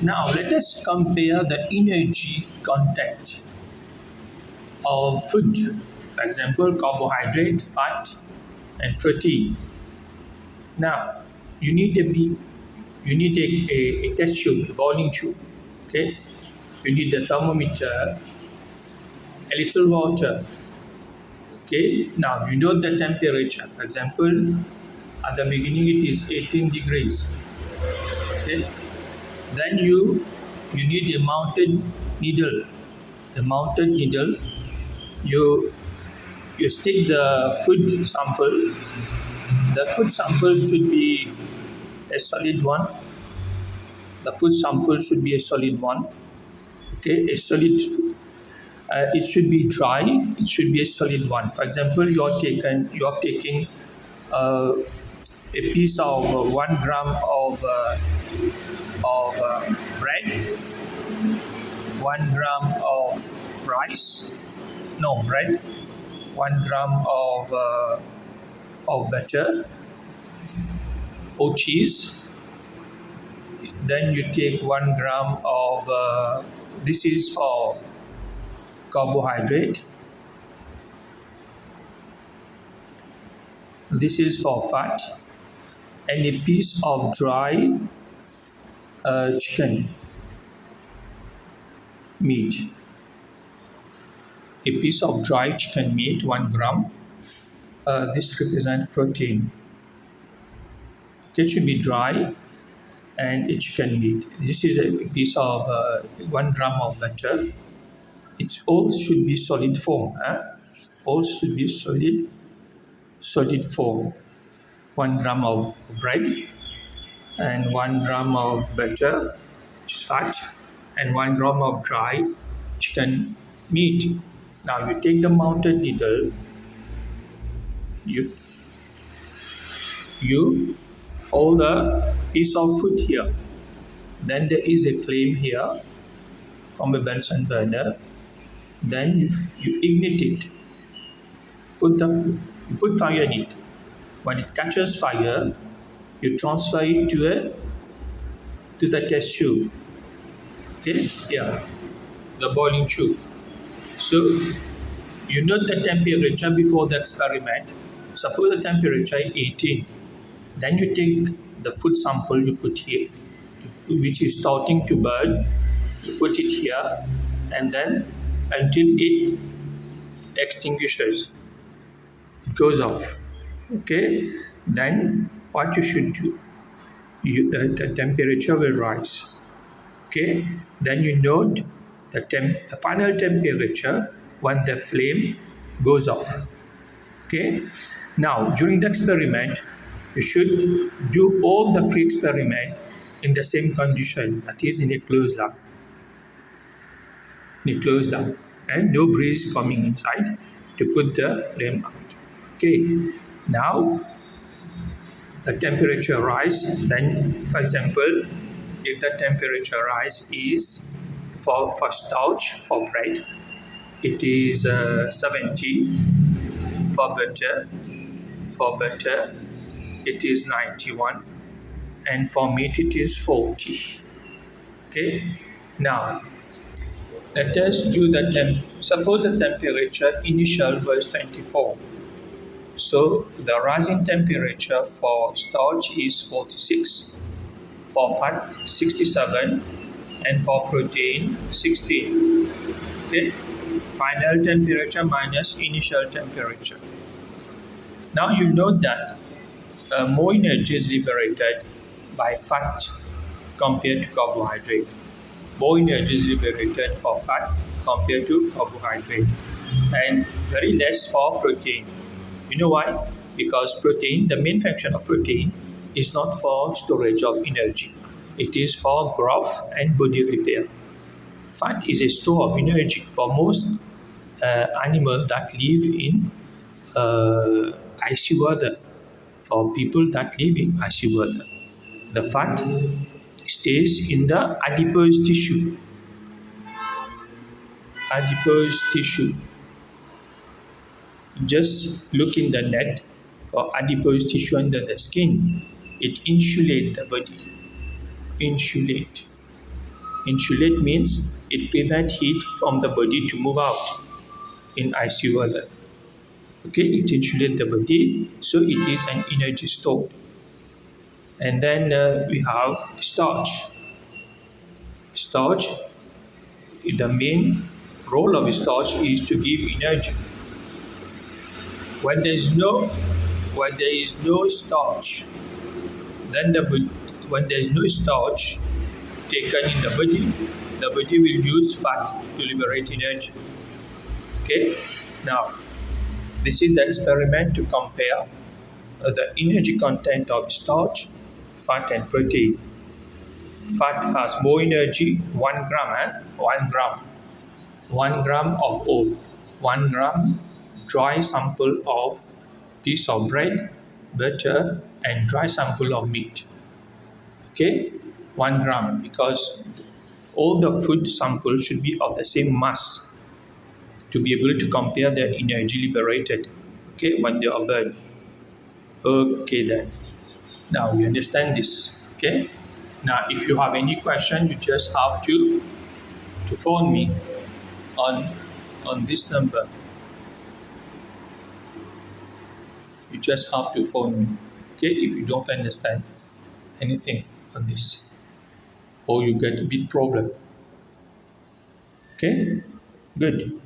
Now let us compare the energy content of food. For example, carbohydrate, fat, and protein. Now you need a test tube, a boiling tube. Okay, you need the thermometer, a little water. Okay, now you know the temperature. For example, at the beginning it is 18 degrees. Okay, then you need a mounted needle. A mounted needle. You you stick the food sample. The food sample should be a solid one. The food sample should be a solid one. Okay, a solid. It should be dry. It should be a solid one. For example, you are taking uh, a piece of 1 gram of bread, 1 gram of rice, no bread, 1 gram of butter or cheese. Then you take 1 gram of this is for carbohydrate. This is for fat, and a piece of dry chicken meat. A piece of dry chicken meat, 1 gram. This represents protein. It should be dry and a chicken meat. This is a piece of 1 gram of butter. It all should be solid form. All should be solid form. 1 gram of bread and 1 gram of butter, which is fat, and 1 gram of dry chicken meat. Now you take the mounted needle, you hold a piece of food here. Then there is a flame here from a Bunsen burner. Then you ignite it. You put fire in it. When it catches fire, you transfer it to the test tube. Okay, yeah, the boiling tube. So you note the temperature before the experiment. Suppose the temperature is 18. Then you take the food sample you put here, which is starting to burn. You put it here, and then until it extinguishes, it goes off. Okay. Then what you should do? The temperature will rise. Okay. Then you note the final temperature when the flame goes off. Okay. Now during the experiment, you should do all the free experiment in the same condition, that is in a closed lab. And no breeze coming inside to put the flame out. Okay. Now the temperature rise. Then, for example, if the temperature rise is for starch, for bread, it is 70. For butter, it is 91, and for meat it is 40. Okay. Now let us do the suppose the temperature initial was 24. So the rising temperature for starch is 46, for fat 67, and for protein 16. Okay. Final temperature minus initial temperature. Now you note that more energy is liberated by fat compared to carbohydrate. More energy is liberated for fat compared to carbohydrate, and very less for protein. You know why? Because protein, the main function of protein is not for storage of energy. It is for growth and body repair. Fat is a store of energy for most animals that live in icy weather. For people that live in icy weather, the fat stays in the adipose tissue. Just look in the net for adipose tissue under the skin. It insulates the body. Insulate. Insulate means it prevents heat from the body to move out in ICU weather. Okay, it insulates the body, so it is an energy store. And then we have starch. Starch, the main role of starch is to give energy. When there is no starch, then when there is no starch taken in the body will use fat to liberate energy. Okay, now this is the experiment to compare the energy content of starch, fat, and protein. Fat has more energy, 1 gram, 1 gram. 1 gram of oil, 1 gram dry sample of piece of bread, butter, and dry sample of meat. Okay, 1 gram because all the food samples should be of the same mass to be able to compare the energy liberated. Okay, when they are burned. Okay, then. Now you understand this. Okay. Now, if you have any question, you just have to phone me on this number. You just have to phone me. Okay, if you don't understand anything on this, or you get a big problem. Okay, good.